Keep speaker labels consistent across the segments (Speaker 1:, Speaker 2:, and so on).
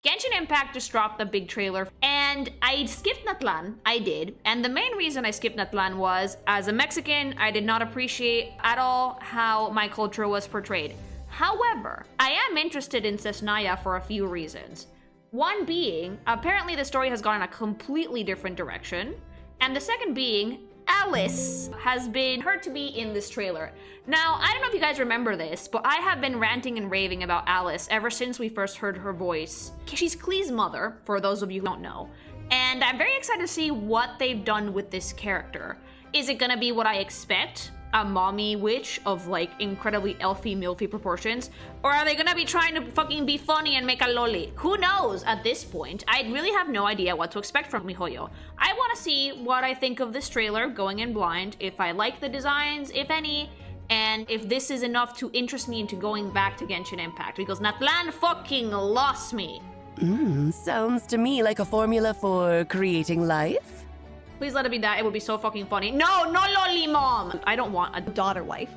Speaker 1: Genshin Impact just dropped a big trailer, and I skipped Natlan. I did. And the main reason I skipped Natlan was, as a Mexican, I did not appreciate at all how my culture was portrayed. However, I am interested in Cesnaya for a few reasons. One being, apparently the story has gone in a completely different direction. And the second being, Alice has been heard to be in this trailer. Now, I don't know if you guys remember this, but I have been ranting and raving about Alice ever since we first heard her voice. She's Klee's mother, for those of you who don't know. And I'm very excited to see what they've done with this character. Is it gonna be what I expect? A mommy witch of like incredibly elfy milfy proportions, or are they gonna be trying to fucking be funny and make a loli? Who knows at this point? I really have no idea what to expect from MiHoYo. I want to see what I think of this trailer going in blind, if I like the designs, if any, and if this is enough to interest me into going back to Genshin Impact, because Natlan fucking lost me.
Speaker 2: Sounds to me like a formula for creating life.
Speaker 1: Please let it be that. It would be so fucking funny. No, no loli mom! I don't want a
Speaker 3: Daughter wife.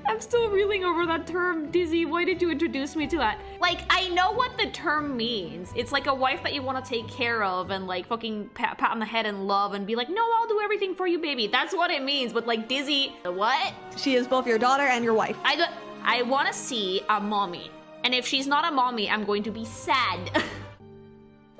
Speaker 1: I'm still reeling over that term. Dizzy, why did you introduce me to that? Like, I know what the term means. It's like a wife that you want to take care of and like fucking pat on the head and love and be like, no, I'll do everything for you, baby. That's what it means. But like, Dizzy, what?
Speaker 3: She is both your daughter and your wife.
Speaker 1: I want to see a mommy. And if she's not a mommy, I'm going to be sad.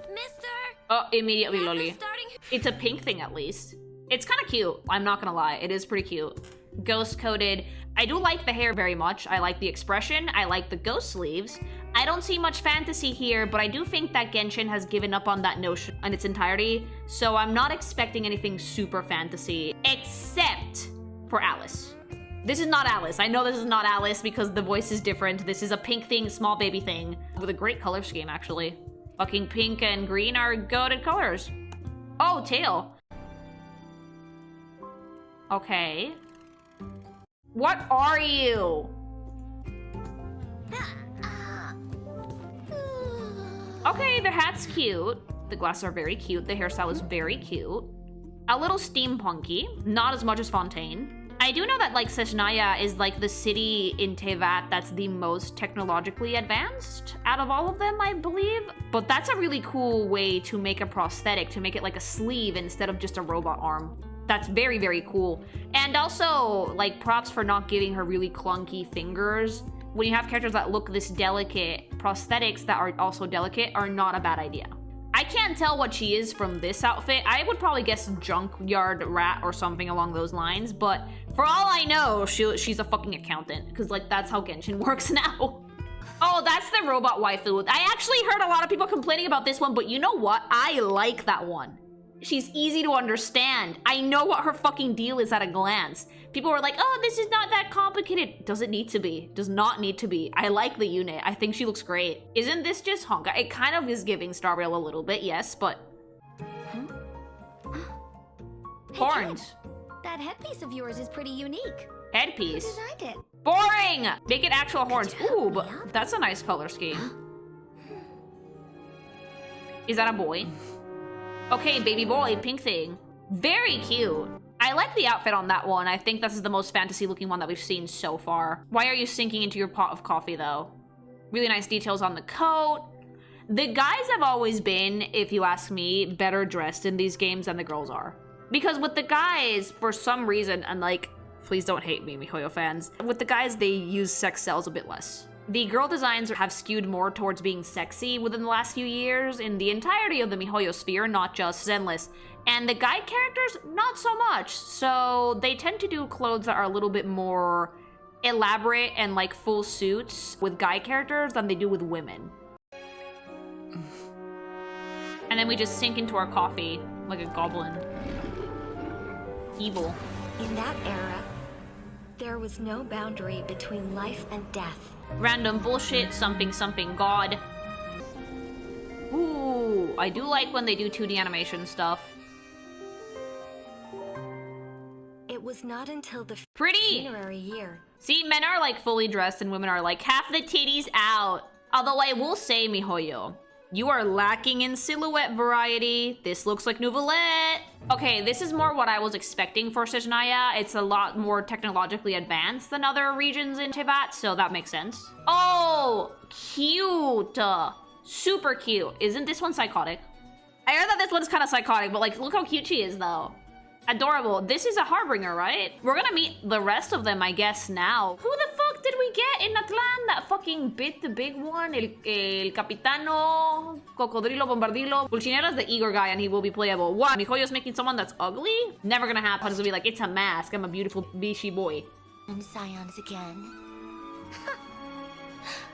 Speaker 4: Mister!
Speaker 1: Oh, immediately loli.
Speaker 4: Starting...
Speaker 1: It's a pink thing at least. It's kind of cute. I'm not gonna lie. It is pretty cute. Ghost coated. I do like the hair very much. I like the expression. I like the ghost sleeves. I don't see much fantasy here, but I do think that Genshin has given up on that notion in its entirety. So I'm not expecting anything super fantasy, except for Alice. This is not Alice. I know this is not Alice because the voice is different. This is a pink thing, small baby thing, with a great color scheme actually. Fucking pink and green are goated colors. Oh, tail. Okay. What are you? Okay, the hat's cute. The glasses are very cute. The hairstyle is very cute. A little steampunky. Not as much as Fontaine. I do know that like Cesnaya is like the city in Teyvat that's the most technologically advanced out of all of them, I believe. But that's a really cool way to make a prosthetic, to make it like a sleeve instead of just a robot arm. That's very, very cool. And also, like, props for not giving her really clunky fingers. When you have characters that look this delicate, prosthetics that are also delicate are not a bad idea. I can't tell what she is from this outfit. I would probably guess junkyard rat or something along those lines, but for all I know, she's a fucking accountant, because like that's how Genshin works now. Oh, that's the robot waifu. I actually heard a lot of people complaining about this one, but you know what? I like that one. She's easy to understand. I know what her fucking deal is at a glance. People were like, oh, this is not that complicated. Doesn't need to be. Does not need to be. I like the unit. I think she looks great. Isn't this just Honka? It kind of is giving Star Rail a little bit, yes, but... Horns.
Speaker 4: Hey, that headpiece of yours is pretty unique.
Speaker 1: Headpiece?
Speaker 4: Who designed it?
Speaker 1: Boring! Make it actual horns. Ooh, but that's a nice color scheme. Is that a boy? Okay, baby boy, pink thing. Very cute. I like the outfit on that one. I think this is the most fantasy looking one that we've seen so far. Why are you sinking into your pot of coffee though? Really nice details on the coat. The guys have always been, if you ask me, better dressed in these games than the girls are. Because with the guys, for some reason, and like, please don't hate me, MiHoYo fans. With the guys, they use sex sells a bit less. The girl designs have skewed more towards being sexy within the last few years in the entirety of the MiHoYo sphere, not just Zenless. And the guy characters, not so much. So they tend to do clothes that are a little bit more elaborate and like full suits with guy characters than they do with women. And then we just sink into our coffee like a goblin. Evil.
Speaker 5: In that era, there was no boundary between life and death.
Speaker 1: Random bullshit, something god. Ooh, I do like when they do 2D animation stuff.
Speaker 5: It was not until the
Speaker 1: Pretty!
Speaker 5: funerary year.
Speaker 1: See, men are like fully dressed and women are like half the titties out. Although I will say, MiHoYo, you are lacking in silhouette variety. This looks like Nouvellette. Okay, this is more what I was expecting for Cesnaya. It's a lot more technologically advanced than other regions in Teyvat, so that makes sense. Oh, cute. Super cute. Isn't this one psychotic? I heard that this one's kind of psychotic, but like, look how cute she is though. Adorable. This is a harbinger, right? We're gonna meet the rest of them, I guess, now. Who the fuck did we get in Atlan? That fucking bit, the big one? El Capitano, Cocodrilo, Bombardilo. Pulcinera's the Igor guy and he will be playable. What? Mihoyo's making someone that's ugly? Never gonna happen. It's gonna be like, it's a mask. I'm a beautiful Bishi boy.
Speaker 4: And scions again.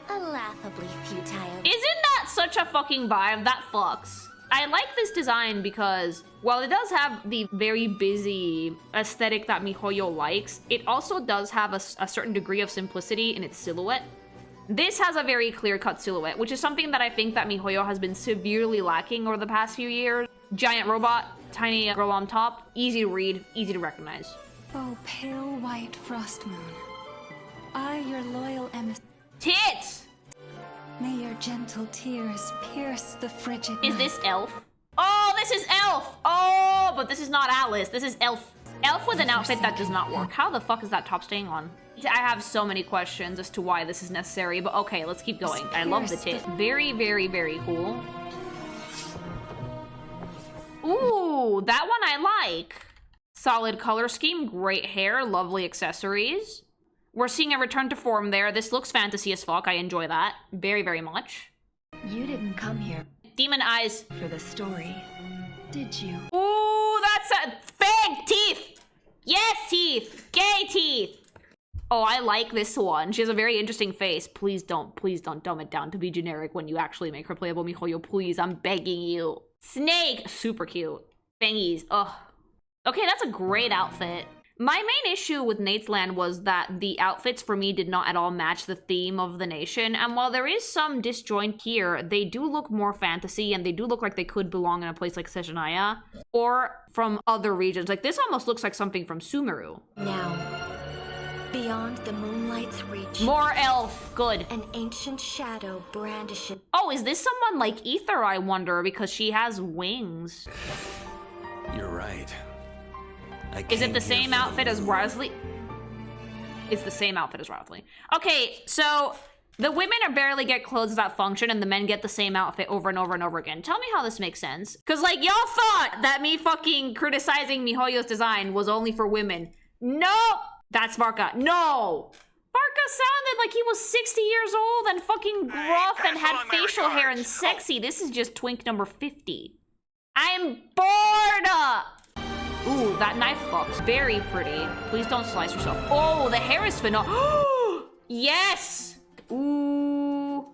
Speaker 4: A laughably futile.
Speaker 1: Isn't that such a fucking vibe? That fucks. I like this design because while it does have the very busy aesthetic that MiHoYo likes, it also does have a certain degree of simplicity in its silhouette. This has a very clear-cut silhouette, which is something that I think that MiHoYo has been severely lacking over the past few years. Giant robot, tiny girl on top, easy to read, easy to recognize.
Speaker 6: Oh, pale white frost moon, I, your loyal emissary.
Speaker 1: Tits!
Speaker 6: May your gentle tears pierce the frigid
Speaker 1: Is
Speaker 6: night.
Speaker 1: this Elf? Oh, this is Elf! Oh, but this is not Alice. This is Elf. Elf with an outfit that does not work. How the fuck is that top staying on? I have so many questions as to why this is necessary, but okay, let's keep going. I love the tit. Very, very, very cool. Ooh, that one I like. Solid color scheme, great hair, lovely accessories. We're seeing a return to form there. This looks fantasy as fuck. I enjoy that very, very much.
Speaker 7: You didn't come here
Speaker 1: Demon eyes.
Speaker 7: for the story, did you?
Speaker 1: Ooh, that's a big teeth. Yes, teeth. Gay teeth. Oh, I like this one. She has a very interesting face. Please don't dumb it down to be generic when you actually make her playable, MiHoYo. Please, I'm begging you. Snake, super cute. Fangies, ugh. Okay, that's a great outfit. My main issue with Nate's Land was that the outfits for me did not at all match the theme of the nation, and while there is some disjoint here, they do look more fantasy and they do look like they could belong in a place like Sejanaya or from other regions. Like this almost looks like something from Sumeru.
Speaker 5: Now, beyond the moonlight's reach,
Speaker 1: More elf, good.
Speaker 5: an ancient shadow brandishes.
Speaker 1: Oh, is this someone like Ether, I wonder, because she has wings?
Speaker 8: You're right.
Speaker 1: Is it the same outfit as Wriothesley? It's the same outfit as Wriothesley. Okay, so the women are barely get clothes that function and the men get the same outfit over and over and over again. Tell me how this makes sense. Cause like y'all thought that me fucking criticizing MiHoYo's design was only for women. No! That's Varka. No! Varka sounded like he was 60 years old and fucking gruff and had facial hair and sexy. This is just twink number 50. I'm bored! Ooh, that knife fucks. Very pretty. Please don't slice yourself. Oh, the hair is phenomenal. Yes! Ooh.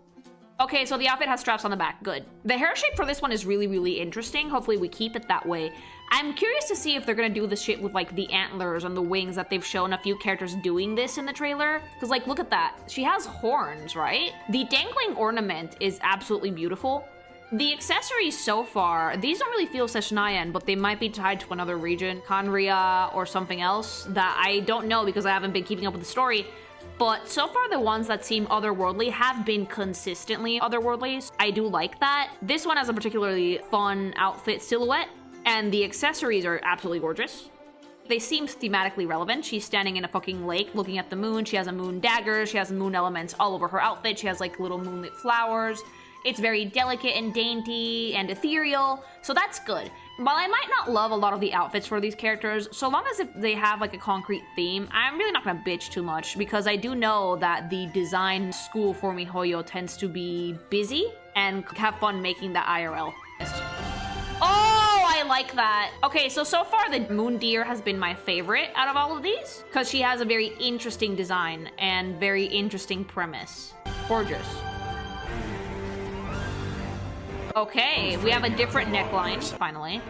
Speaker 1: Okay, so the outfit has straps on the back. Good. The hair shape for this one is really, really interesting. Hopefully we keep it that way. I'm curious to see if they're gonna do this shit with like the antlers and the wings that they've shown a few characters doing this in the trailer. Because like, look at that. She has horns, right? The dangling ornament is absolutely beautiful. The accessories so far, these don't really feel Seshnayan, but they might be tied to another region, Kanria or something else that I don't know because I haven't been keeping up with the story. But so far the ones that seem otherworldly have been consistently otherworldly. I do like that. This one has a particularly fun outfit silhouette, and the accessories are absolutely gorgeous. They seem thematically relevant. She's standing in a fucking lake looking at the moon. She has a moon dagger. She has moon elements all over her outfit. She has like little moonlit flowers. It's very delicate and dainty and ethereal, so that's good. While I might not love a lot of the outfits for these characters, so long as if they have like a concrete theme, I'm really not gonna bitch too much because I do know that the design school for MiHoYo tends to be busy and have fun making the IRL. Oh, I like that. Okay, so far the moon deer has been my favorite out of all of these because she has a very interesting design and very interesting premise. Gorgeous. Okay, we have a different neckline, finally.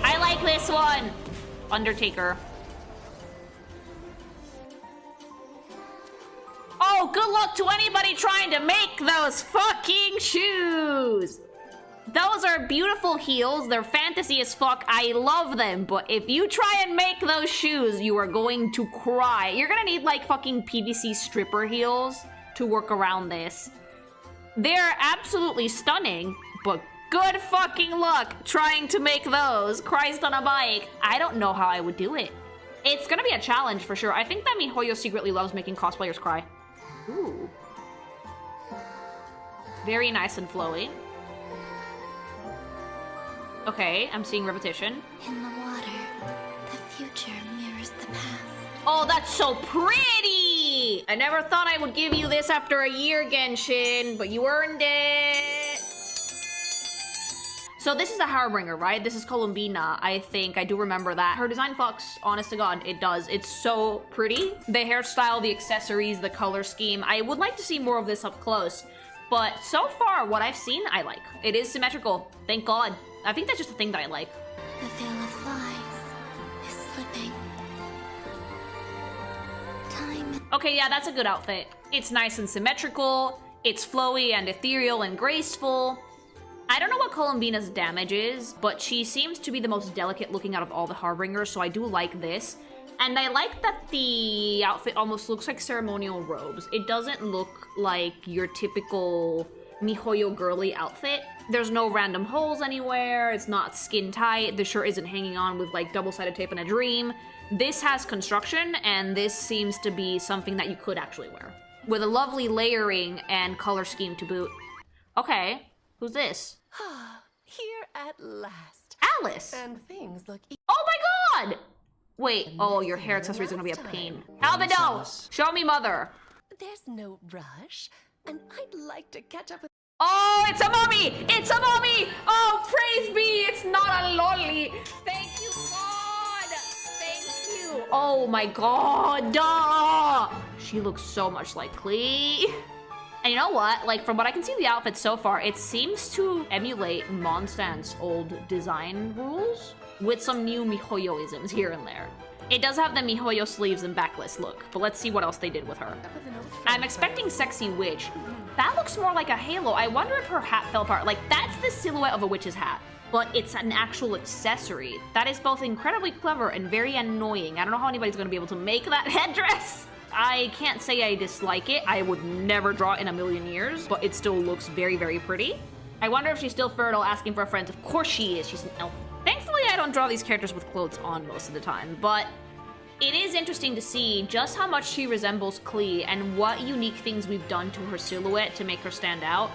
Speaker 1: I like this one! Undertaker. Oh, good luck to anybody trying to make those fucking shoes! Those are beautiful heels, they're fantasy as fuck, I love them, but if you try and make those shoes, you are going to cry. You're gonna need like fucking PVC stripper heels to work around this. They're absolutely stunning, but good fucking luck trying to make those. Christ on a bike. I don't know how I would do it. It's gonna be a challenge for sure. I think that MiHoYo secretly loves making cosplayers cry. Ooh. Very nice and flowy. Okay, I'm seeing repetition.
Speaker 4: In the water, the future mirrors the past.
Speaker 1: Oh, that's so pretty! I never thought I would give you this after a year, Genshin, but you earned it. So this is a Harbinger, right? This is Columbina, I think. I do remember that. Her design fucks, honest to God, it does. It's so pretty. The hairstyle, the accessories, the color scheme. I would like to see more of this up close. But so far, what I've seen, I like. It is symmetrical, thank God. I think that's just a thing that I like.
Speaker 4: The veil of lies is slipping. Time.
Speaker 1: Okay, yeah, that's a good outfit. It's nice and symmetrical. It's flowy and ethereal and graceful. I don't know what Columbina's damage is, but she seems to be the most delicate looking out of all the Harbingers, so I do like this. And I like that the outfit almost looks like ceremonial robes. It doesn't look like your typical miHoYo girly outfit. There's no random holes anywhere. It's not skin tight. The shirt isn't hanging on with like double-sided tape in a dream. This has construction, and this seems to be something that you could actually wear. With a lovely layering and color scheme to boot. Okay, who's this?
Speaker 2: Here at last.
Speaker 1: Alice!
Speaker 2: And things look
Speaker 1: Oh my God! Wait, oh, your hair accessories are gonna be a pain. Albedo! Show me mother!
Speaker 2: There's no rush, and I'd like to catch up with.
Speaker 1: Oh, it's a mommy! It's a mommy! Oh, praise be! It's not a lolly! Thank you, God! Thank you! Oh my God! Duh! She looks so much like Klee. And you know what? Like, from what I can see of the outfit so far, it seems to emulate Mondstadt's old design rules with some new miHoYo-isms here and there. It does have the miHoYo sleeves and backless look, but let's see what else they did with her. I'm expecting Sexy Witch. That looks more like a halo. I wonder if her hat fell apart. Like, that's the silhouette of a witch's hat, but it's an actual accessory. That is both incredibly clever and very annoying. I don't know how anybody's gonna be able to make that headdress. I can't say I dislike it. I would never draw it in a million years, but it still looks very, very pretty. I wonder if she's still fertile, asking for a friend. Of course she is. She's an elf. Thankfully, I don't draw these characters with clothes on most of the time, but it is interesting to see just how much she resembles Klee and what unique things we've done to her silhouette to make her stand out.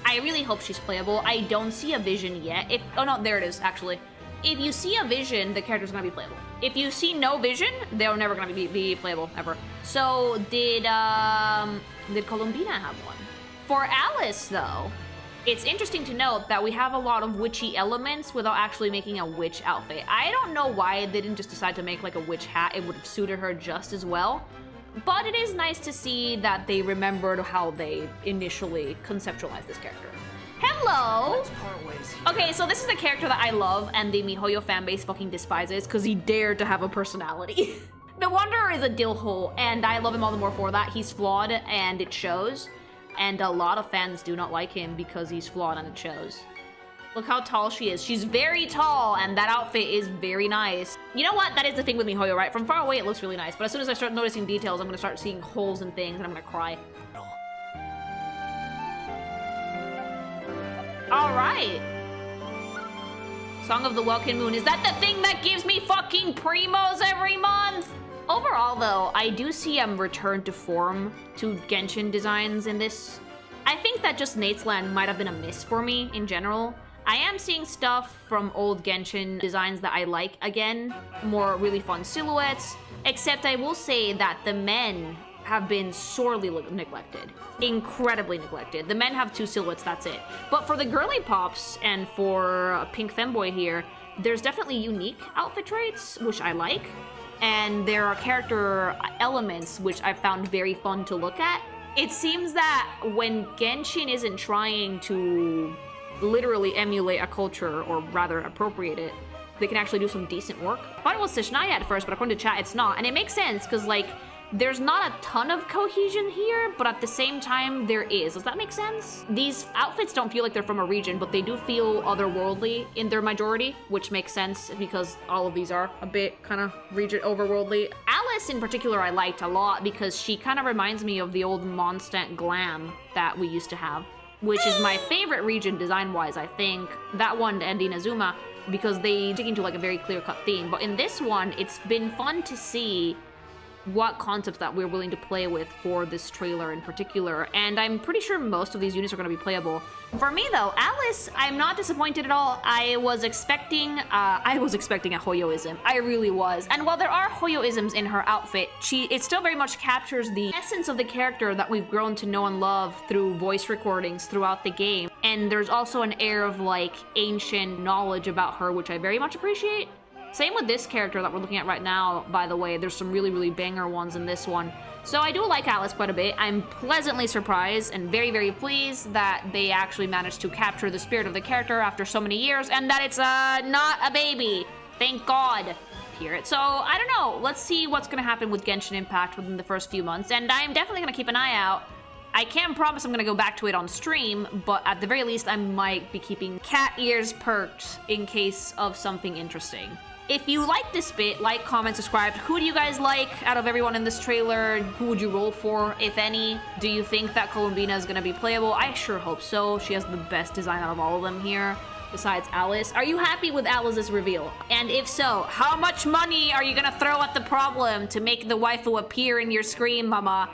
Speaker 1: I really hope she's playable. I don't see a vision yet. Oh no, there it is, actually. If you see a vision, the character's gonna be playable. If you see no vision, they're never gonna be playable, ever. So, did Columbina have one? For Alice, though, it's interesting to note that we have a lot of witchy elements without actually making a witch outfit. I don't know why they didn't just decide to make like a witch hat. It would have suited her just as well. But it is nice to see that they remembered how they initially conceptualized this character. Hello! Okay, so this is a character that I love and the miHoYo fanbase fucking despises because he dared to have a personality. The Wanderer is a dill hole, and I love him all the more for that. He's flawed, and it shows. And a lot of fans do not like him because he's flawed, and it shows. Look how tall she is. She's very tall, and that outfit is very nice. You know what? That is the thing with miHoYo, right? From far away, it looks really nice, but as soon as I start noticing details, I'm gonna start seeing holes and things, and I'm gonna cry. All right. Song of the Welkin Moon. Is that the thing that gives me fucking primos every month? Overall, though, I do see return to form to Genshin designs in this. I think that just Nate's Land might have been a miss for me in general. I am seeing stuff from old Genshin designs that I like again, more really fun silhouettes, except I will say that the men have been sorely neglected. Incredibly neglected. The men have 2 silhouettes, that's it. But for the girly pops and for Pink Femboy here, there's definitely unique outfit traits, which I like. And there are character elements which I found very fun to look at. It seems that when Genshin isn't trying to literally emulate a culture, or rather appropriate it, they can actually do some decent work. I thought it was Sishnaya at first, but according to chat, it's not. And it makes sense, because like, there's not a ton of cohesion here, but at the same time, there is. Does that make sense? These outfits don't feel like they're from a region, but they do feel otherworldly in their majority, which makes sense because all of these are a bit kind of region overworldly. Alice in particular I liked a lot because she kind of reminds me of the old Mondstadt glam that we used to have, which is my favorite region design-wise, I think. That one and Inazuma, because they dig into like a very clear-cut theme. But in this one, it's been fun to see what concepts that we're willing to play with for this trailer in particular, and I'm pretty sure most of these units are going to be playable. For me though, Alice, I'm not disappointed at all. I was expecting a Hoyoism. I really was. And while there are Hoyoisms in her outfit, it still very much captures the essence of the character that we've grown to know and love through voice recordings throughout the game. And there's also an air of like ancient knowledge about her, which I very much appreciate. Same with this character that we're looking at right now, by the way. There's some really, really banger ones in this one. So I do like Alice quite a bit. I'm pleasantly surprised and very, very pleased that they actually managed to capture the spirit of the character after so many years, and that it's not a baby. Thank God. So, I don't know. Let's see what's going to happen with Genshin Impact within the first few months, and I'm definitely going to keep an eye out. I can't promise I'm going to go back to it on stream, but at the very least, I might be keeping cat ears perked in case of something interesting. If you like this bit, like, comment, subscribe. Who do you guys like out of everyone in this trailer? Who would you roll for, if any? Do you think that Columbina is going to be playable? I sure hope so. She has the best design out of all of them here, besides Alice. Are you happy with Alice's reveal? And if so, how much money are you going to throw at the problem to make the waifu appear in your screen, mama?